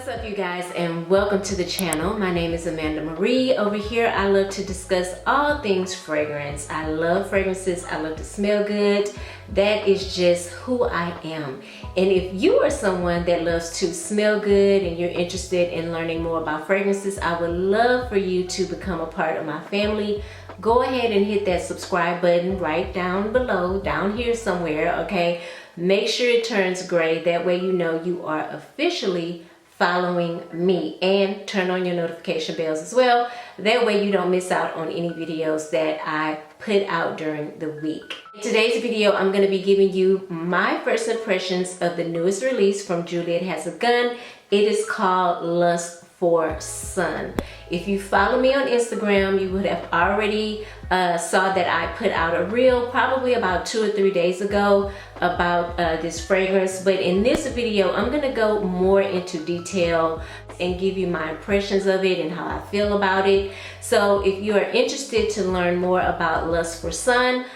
What's up, you guys, and welcome to the channel. My name is Amanda Marie. Over here I love to discuss all things fragrance. I love fragrances. I love to smell good. That is just who I am. And if you are someone that loves to smell good and you're interested in learning more about fragrances, I would love for you to become a part of my family. Go ahead and hit that subscribe button right down below, down here somewhere, okay? Make sure it turns gray. That way you know you are officially following me, and turn on your notification bells as well. That way you don't miss out on any videos that I put out during the week. In today's video, I'm going to be giving you my first impressions of the newest release from Juliet Has a Gun. It is called Lust for Sun. If you follow me on Instagram, you would have already saw that I put out a reel probably about 2 or 3 days ago about this fragrance. But in this video, I'm gonna go more into detail and give you my impressions of it and how I feel about it. So if you are interested to learn more about Lust for Sun,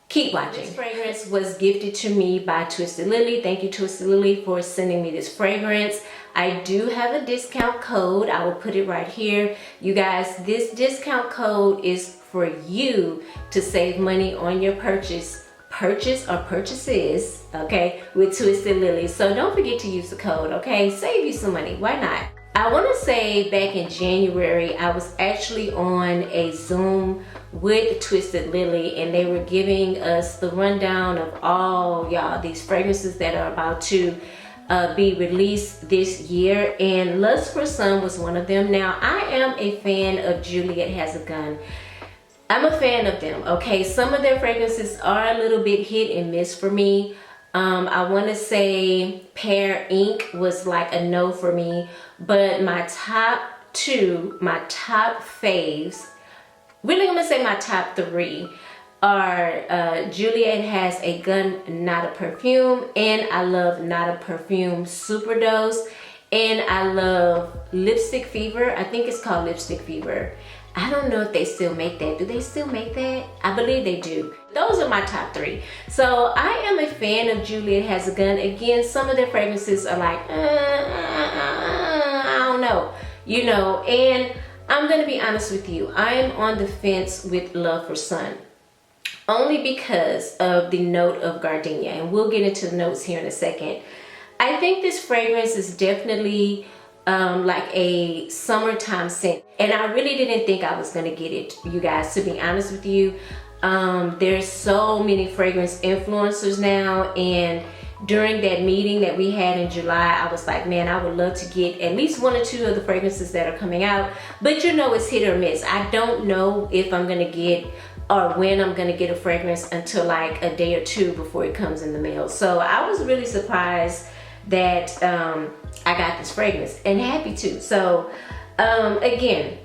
keep watching. This fragrance was gifted to me by Twisted Lily. Thank you, Twisted Lily, for sending me this fragrance. I do have a discount code. I will put it right here. You guys, this discount code is for you to save money on your purchases, okay, with Twisted Lily. So don't forget to use the code, okay? Save you some money. Why not? I want to say back in January, I was actually on a Zoom with Twisted Lily, and they were giving us the rundown of all these fragrances that are about to be released this year, and Lust for Sun was one of them. Now, I am a fan of Juliet Has a Gun. I'm a fan of them, okay? Some of their fragrances are a little bit hit and miss for me. I want to say Pear Ink was like a no for me, but my top two, my top faves, really I'm gonna say my top three are Juliet Has a Gun, Not a Perfume, and I love Not a Perfume Superdose, and I love Lipstick Fever. I think it's called Lipstick Fever. I don't know if they still make that. Do they still make that? I believe they do. Those are my top three. So I am a fan of Juliet Has a Gun. Again, some of their fragrances are like, I don't know, you know, and I'm gonna be honest with you. I am on the fence with Lust for Sun, only because of the note of gardenia, and we'll get into the notes here in a second. I think this fragrance is definitely like a summertime scent, and I really didn't think I was gonna get it, you guys, to be honest with you. There's so many fragrance influencers now, and during that meeting that we had in July, I was like, man, I would love to get at least 1 or 2 of the fragrances that are coming out, but you know, it's hit or miss. I don't know if I'm gonna get or when I'm gonna get a fragrance until like a day or 2 before it comes in the mail. So I was really surprised that I got this fragrance, and happy to. So again,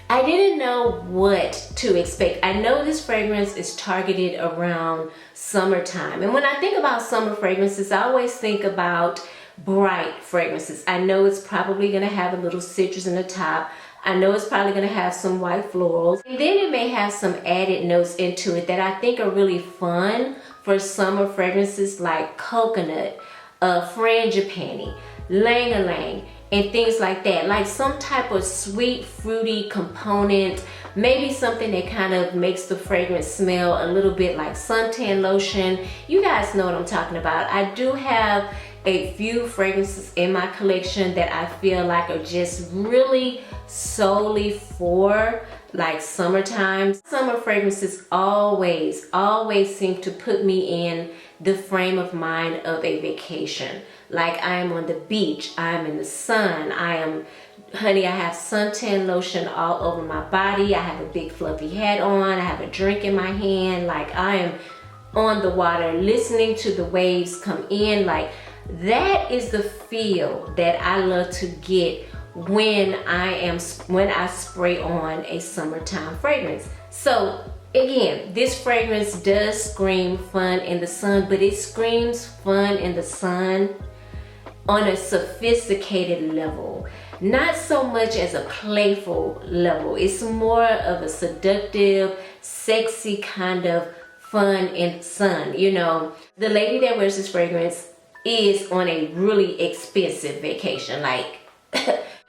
I didn't know what to expect. I know this fragrance is targeted around summertime, and when I think about summer fragrances, I always think about bright fragrances. I know it's probably gonna have a little citrus in the top. I know it's probably gonna have some white florals, and then it may have some added notes into it that I think are really fun for summer fragrances, like coconut, frangipani, lang-a-lang, and things like that. Like some type of sweet, fruity component, maybe something that kind of makes the fragrance smell a little bit like suntan lotion. You guys know what I'm talking about. I do have a few fragrances in my collection that I feel like are just really solely for like summertime. Summer fragrances always seem to put me in the frame of mind of a vacation. Like I am on the beach, I am in the sun, I have suntan lotion all over my body, I have a big fluffy hat on, I have a drink in my hand, like I am on the water listening to the waves come in. Like that is the feel that I love to get when I spray on a summertime fragrance. So again, this fragrance does scream fun in the sun, but it screams fun in the sun on a sophisticated level, not so much as a playful level. It's more of a seductive, sexy kind of fun in the sun. You know, the lady that wears this fragrance is on a really expensive vacation, like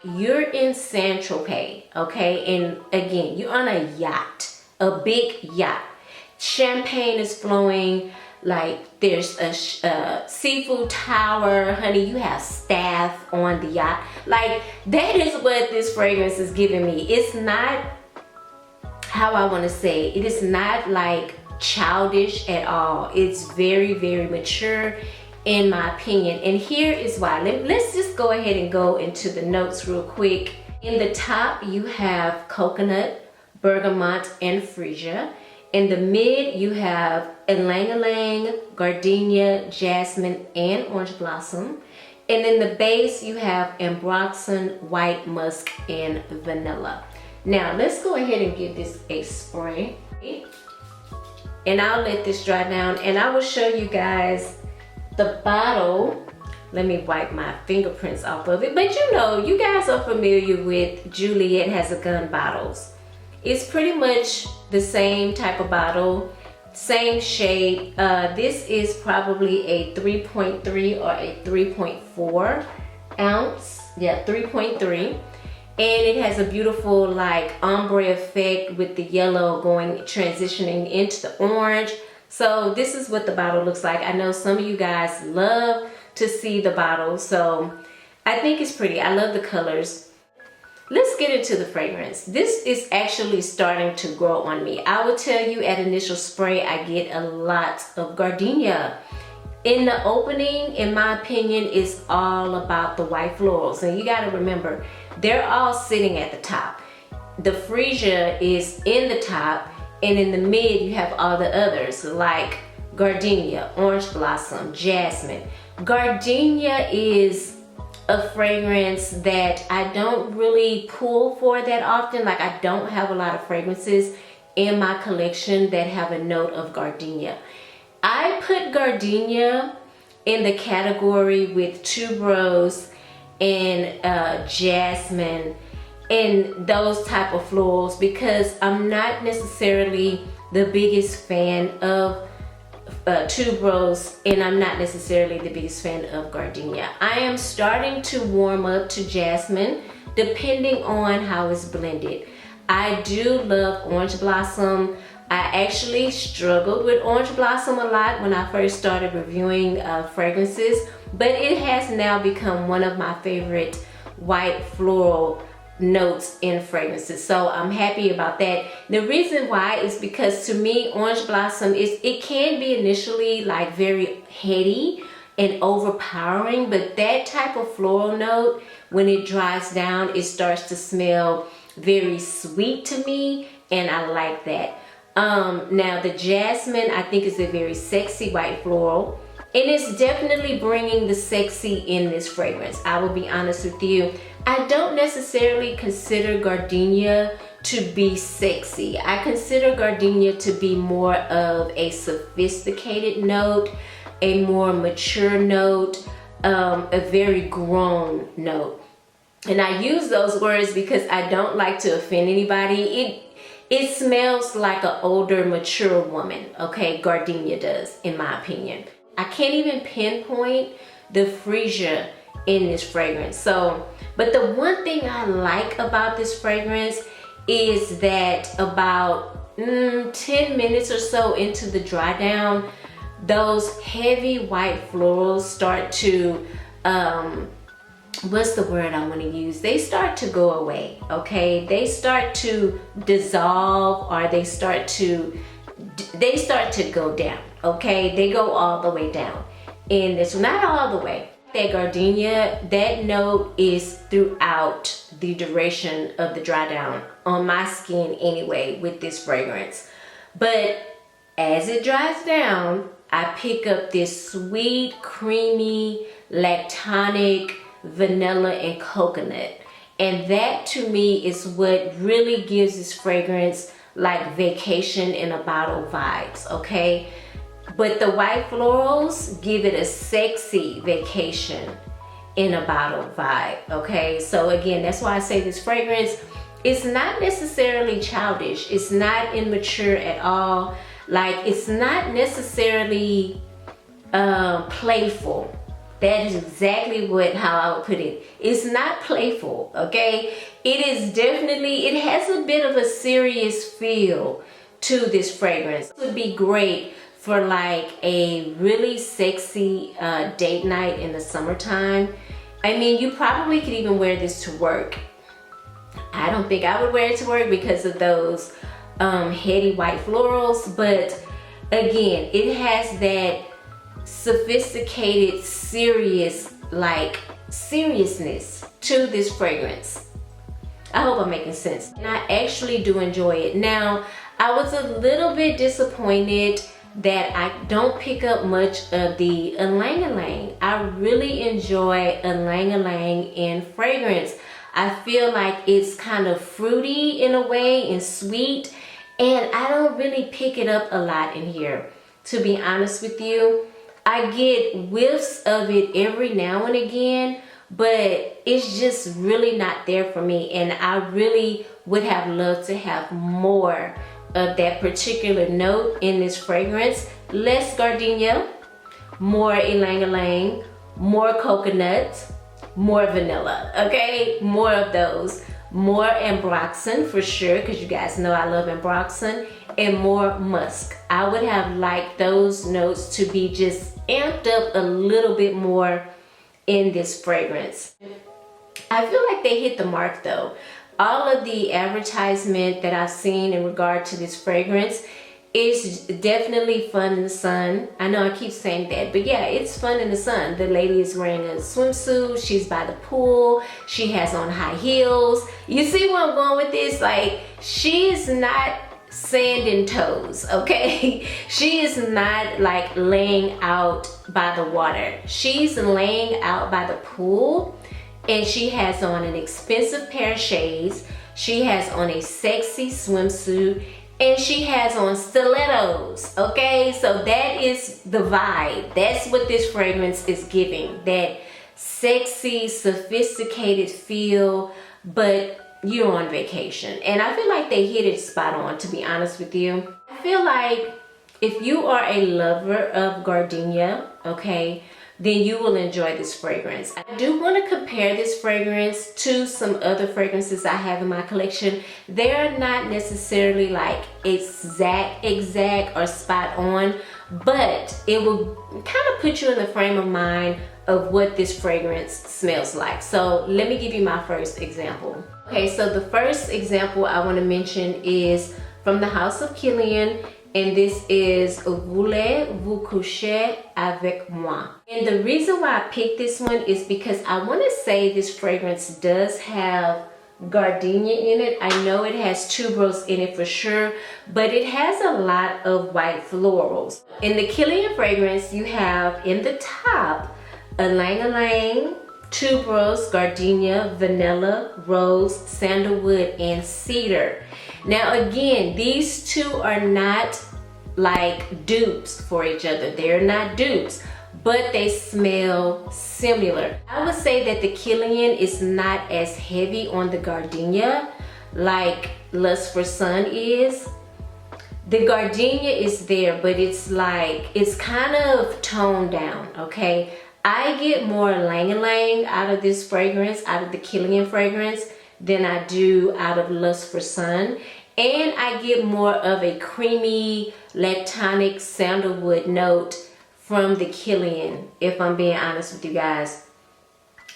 You're in San Tropez, okay? And again, you're on a yacht, a big yacht. Champagne is flowing, like there's a seafood tower, honey. You have staff on the yacht. Like, that is what this fragrance is giving me. It's not, how I want to say, it is not like childish at all. It's very, very mature in my opinion. And here is why. Let's just go ahead and go into the notes real quick. In the top, you have coconut, bergamot, and freesia. In the mid, you have ylang-ylang, gardenia, jasmine, and orange blossom. And in the base, you have ambroxan, white musk, and vanilla. Now, let's go ahead and give this a spray. And I'll let this dry down, and I will show you guys the bottle. Let me wipe my fingerprints off of it. But you know, you guys are familiar with Juliet Has a Gun bottles. It's pretty much the same type of bottle, same shade. This is probably a 3.3 or a 3.4 ounce. Yeah, 3.3. And it has a beautiful like ombre effect with the yellow transitioning into the orange. So this is what the bottle looks like. I know some of you guys love to see the bottle, so I think it's pretty. I love the colors. Let's get into the fragrance. This is actually starting to grow on me. I will tell you, at initial spray, I get a lot of gardenia. In the opening, in my opinion, is all about the white florals. And you gotta remember, they're all sitting at the top. The freesia is in the top, and in the mid, you have all the others like gardenia, orange blossom, jasmine. Gardenia is a fragrance that I don't really pull for that often. Like, I don't have a lot of fragrances in my collection that have a note of gardenia. I put gardenia in the category with tuberose and jasmine and those type of florals, because I'm not necessarily the biggest fan of tuberose, and I'm not necessarily the biggest fan of gardenia. I am starting to warm up to jasmine depending on how it's blended. I do love orange blossom. I actually struggled with orange blossom a lot when I first started reviewing fragrances, but it has now become one of my favorite white floral notes in fragrances. So I'm happy about that. The reason why is because, to me, orange blossom it can be initially like very heady and overpowering, but that type of floral note, when it dries down, it starts to smell very sweet to me, and I like that. Now the jasmine, I think, is a very sexy white floral, and it's definitely bringing the sexy in this fragrance. I will be honest with you. I don't necessarily consider gardenia to be sexy. I consider gardenia to be more of a sophisticated note, a more mature note, a very grown note. And I use those words because I don't like to offend anybody. It smells like an older, mature woman, okay? Gardenia does, in my opinion. I can't even pinpoint the freesia in this fragrance. So, but the one thing I like about this fragrance is that about 10 minutes or so into the dry down, those heavy white florals start to, what's the word I want to use? They start to go away, okay? They start to dissolve, or they start to go down, okay? They go all the way down. And it's not all the way. That gardenia, that note is throughout the duration of the dry down on my skin anyway with this fragrance. But as it dries down, I pick up this sweet, creamy, lactonic vanilla and coconut. And that, to me, is what really gives this fragrance like vacation in a bottle vibes, okay? But the white florals give it a sexy vacation in a bottle vibe, okay? So again, that's why I say this fragrance is not necessarily childish. It's not immature at all. Like, it's not necessarily playful, That is exactly how I would put it. It's not playful, okay? It is definitely, it has a bit of a serious feel to this fragrance. It would be great for like a really sexy date night in the summertime. I mean, you probably could even wear this to work. I don't think I would wear it to work because of those heady white florals, but again, it has that sophisticated, serious, like seriousness to this fragrance. I hope I'm making sense. And I actually do enjoy it. Now, I was a little bit disappointed that I don't pick up much of the Ylang Ylang. I really enjoy Ylang Ylang in fragrance. I feel like it's kind of fruity in a way and sweet, and I don't really pick it up a lot in here, to be honest with you. I get whiffs of it every now and again, but it's just really not there for me, and I really would have loved to have more of that particular note in this fragrance. Less gardenia, more Ylang Ylang, more coconut, more vanilla, okay? More of those. More ambroxan for sure, because you guys know I love ambroxan, and more musk. I would have liked those notes to be just amped up a little bit more in this fragrance. I feel like they hit the mark though. All of the advertisement that I've seen in regard to this fragrance is definitely fun in the sun. I know I keep saying that, but yeah, it's fun in the sun. The lady is wearing a swimsuit, she's by the pool, she has on high heels. You see where I'm going with this? Like, she is not sand and toes, okay? She is not like laying out by the water. She's laying out by the pool, and she has on an expensive pair of shades. She has on a sexy swimsuit, and she has on stilettos, okay? So that is the vibe. That's what this fragrance is giving. That sexy, sophisticated feel, but you're on vacation. And I feel like they hit it spot on, to be honest with you. I feel like if you are a lover of gardenia, okay, then you will enjoy this fragrance. I do want to compare this fragrance to some other fragrances I have in my collection. They're not necessarily like exact or spot on, but it will kind of put you in the frame of mind of what this fragrance smells like. So let me give you my first example. Okay, so the first example I want to mention is from the House of Kilian, and this is Voulez-vous coucher avec moi. And the reason why I picked this one is because I want to say this fragrance does have gardenia in it. I know it has tuberose in it for sure, but it has a lot of white florals. In the Kilian fragrance, you have in the top Ylang Ylang, tuberose, gardenia, vanilla, rose, sandalwood, and cedar. Now again, these two are not like dupes for each other. They're not dupes, but they smell similar. I would say that the Kilian is not as heavy on the gardenia like Lust for Sun is. The gardenia is there, but it's like, it's kind of toned down, okay? I get more Ylang Ylang out of this fragrance, out of the Kilian fragrance, than I do out of Lust for Sun. And I get more of a creamy, lactonic sandalwood note from the Kilian, if I'm being honest with you guys.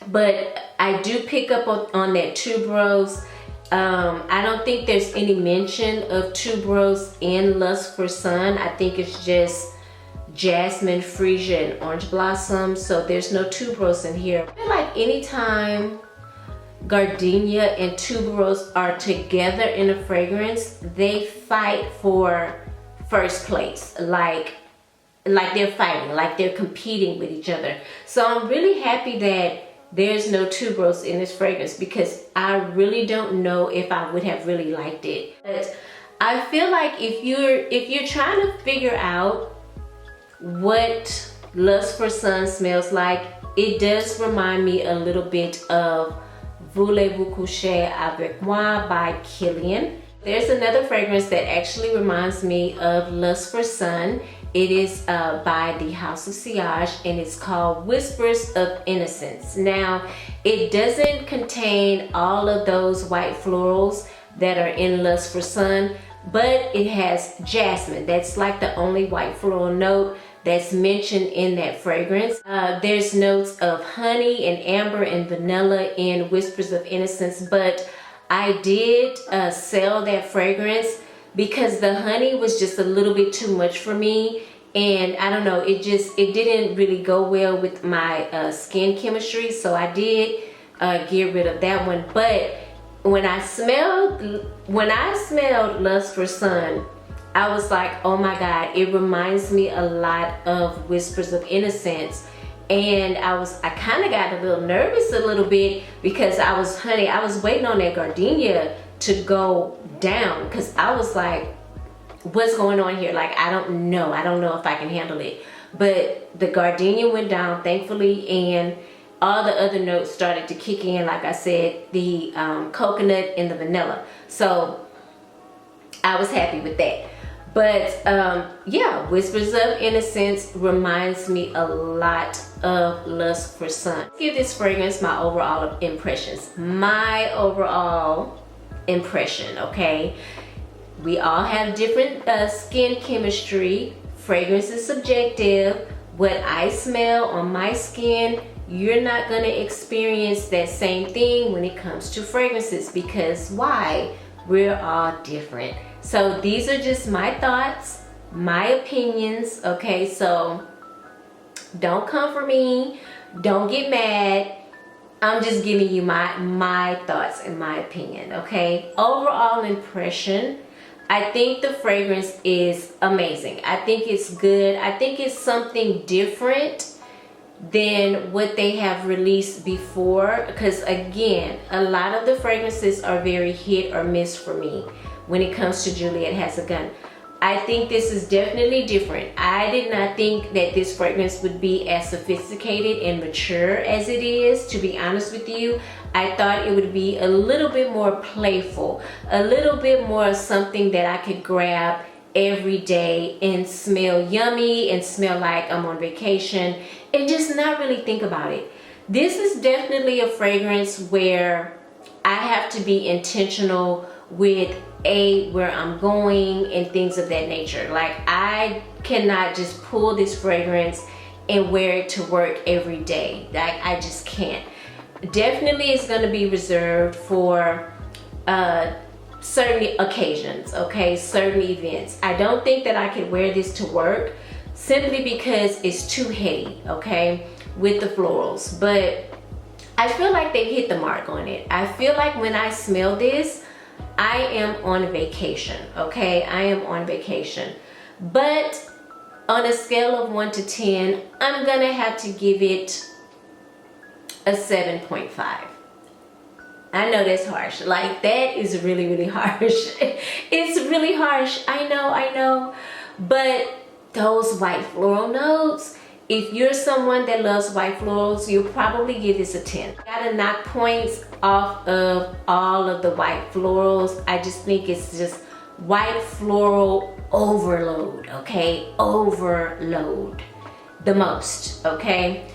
But I do pick up on that tuberose. I don't think there's any mention of tuberose in Lust for Sun. I think it's just jasmine, freesia, and orange blossom. So there's no tuberose in here. I feel like anytime gardenia and tuberose are together in a fragrance, they fight for first place. Like they're fighting, like they're competing with each other. So I'm really happy that there's no tuberose in this fragrance, because I really don't know if I would have really liked it. But I feel like if you're trying to figure out what Lust for Sun smells like, it does remind me a little bit of Voulez-vous coucher avec moi by Kilian. There's another fragrance that actually reminds me of Lust for Sun, It is by the House of Sillage, and it's called Whispers of Innocence. Now, it doesn't contain all of those white florals that are in Lust for Sun, but it has jasmine. That's like the only white floral note that's mentioned in that fragrance. There's notes of honey and amber and vanilla in Whispers of Innocence, but I did sell that fragrance because the honey was just a little bit too much for me, and I don't know, it didn't really go well with my skin chemistry, so I did get rid of that one. But when I smelled Lust for Sun, I was like, oh my God, it reminds me a lot of Whispers of Innocence. And I kind of got a little nervous a little bit because I was waiting on that gardenia to go down, because I was like, what's going on here? Like, I don't know if I can handle it. But the gardenia went down, thankfully, and all the other notes started to kick in, like I said, the coconut and the vanilla. So I was happy with that. But yeah, Whispers of Innocence reminds me a lot of Lust for Sun. Let's give this fragrance my overall impressions. My overall impression, okay? We all have different skin chemistry. Fragrance is subjective. What I smell on my skin, you're not gonna experience that same thing when it comes to fragrances, because why? We're all different. So these are just my thoughts, my opinions, okay? So don't come for me, don't get mad. I'm just giving you my thoughts and my opinion, okay? Overall impression, I think the fragrance is amazing. I think it's good. I think it's something different than what they have released before, because again, a lot of the fragrances are very hit or miss for me when it comes to Juliet Has a Gun. I think this is definitely different. I did not think that this fragrance would be as sophisticated and mature as it is, to be honest with you. I thought it would be a little bit more playful, a little bit more something that I could grab every day and smell yummy and smell like I'm on vacation and just not really think about it. This is definitely a fragrance where I have to be intentional with where I'm going and things of that nature. Like, I cannot just pull this fragrance and wear it to work every day. Like, I just can't. Definitely it's going to be reserved for certain occasions, okay, certain events. I don't think that I could wear this to work simply because it's too heady, okay, with the florals. But I feel like they hit the mark on it. I feel like when I smell this, I am on vacation, okay? I am on vacation. But on a scale of 1 to 10, I'm gonna have to give it a 7.5. I know that's harsh. Like, that is really, really harsh. It's really harsh. I know. But those white floral notes, if you're someone that loves white florals, you'll probably give this a 10. Gotta knock points off of all of the white florals. I just think it's just white floral overload, okay? Overload the most, okay?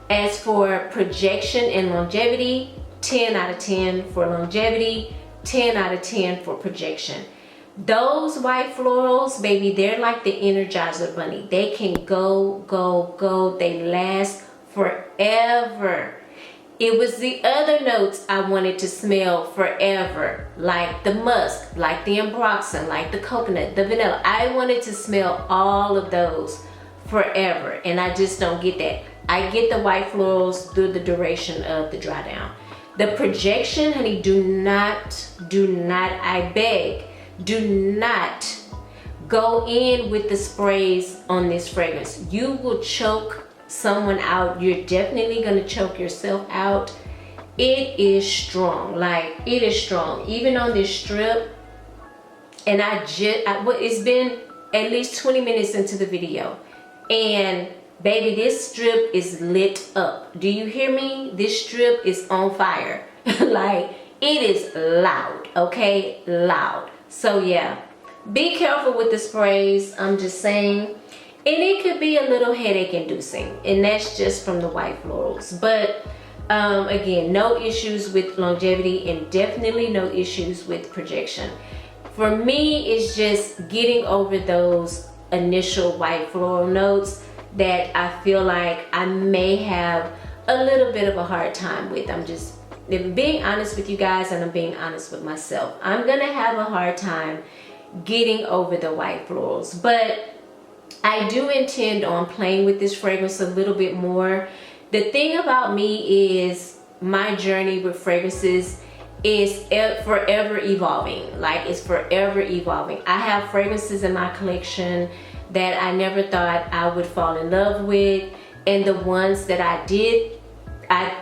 As for projection and longevity, 10 out of 10 for longevity, 10 out of 10 for projection. Those white florals, baby, they're like the Energizer Bunny. They can go. They last forever. It was the other notes I wanted to smell forever, like the musk, like the ambroxan, like the coconut, the vanilla. I wanted to smell all of those forever, and I just don't get that. I get the white florals through the duration of the dry down. The projection, honey, do not, I beg, do not go in with the sprays on this fragrance. You will choke someone out. You're definitely gonna choke yourself out. It is strong, like, it is strong. Even on this strip, and it's been at least 20 minutes into the video, and baby, this strip is lit up. Do you hear me? This strip is on fire. Like, it is loud, okay? Loud. So yeah, be careful with the sprays. I'm just saying. And it could be a little headache inducing, and that's just from the white florals. But again, no issues with longevity and definitely no issues with projection. For me, it's just getting over those initial white floral notes that I feel like I may have a little bit of a hard time with. I'm just being honest with you guys, and I'm being honest with myself. I'm gonna have a hard time getting over the white florals, but I do intend on playing with this fragrance a little bit more. The thing about me is my journey with fragrances is forever evolving. Like, it's forever evolving. I have fragrances in my collection that I never thought I would fall in love with, and the ones that I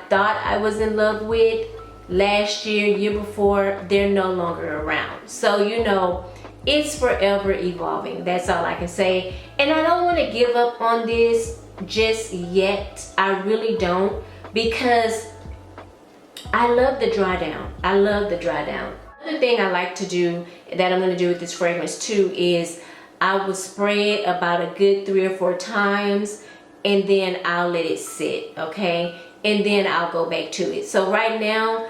thought I was in love with last year, year before, they're no longer around. So, you know, it's forever evolving. That's all I can say. And I don't want to give up on this just yet. I really don't, because I love the dry down. I love the dry down. Another thing I like to do, that I'm going to do with this fragrance too, is I will spray it about a good 3 or 4 times, and then I'll let it sit, okay? And then I'll go back to it. So right now,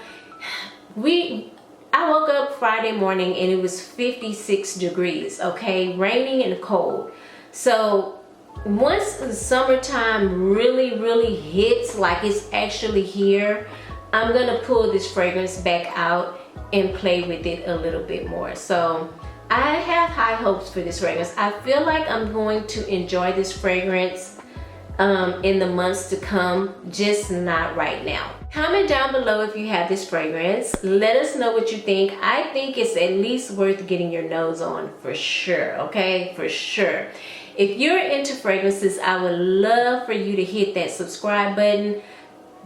I woke up Friday morning and it was 56 degrees, okay? Raining and cold. So once the summertime really hits, like it's actually here, I'm gonna pull this fragrance back out and play with it a little bit more. So I have high hopes for this fragrance. I feel like I'm going to enjoy this fragrance in the months to come, just not right now. Comment down below if you have this fragrance. Let us know what you think. I think it's at least worth getting your nose on for sure, okay? For sure. If you're into fragrances, I would love for you to hit that subscribe button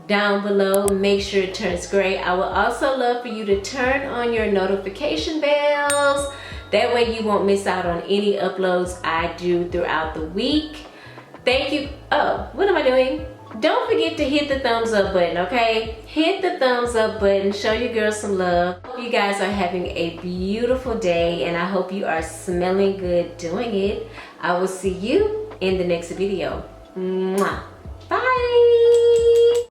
down below. Make sure it turns gray. I would also love for you to turn on your notification bells. That way you won't miss out on any uploads I do throughout the week. Thank you. Oh, what am I doing? Don't forget to hit the thumbs up button, okay? Hit the thumbs up button. Show your girl some love. Hope you guys are having a beautiful day, and I hope you are smelling good doing it. I will see you in the next video. Mwah. Bye.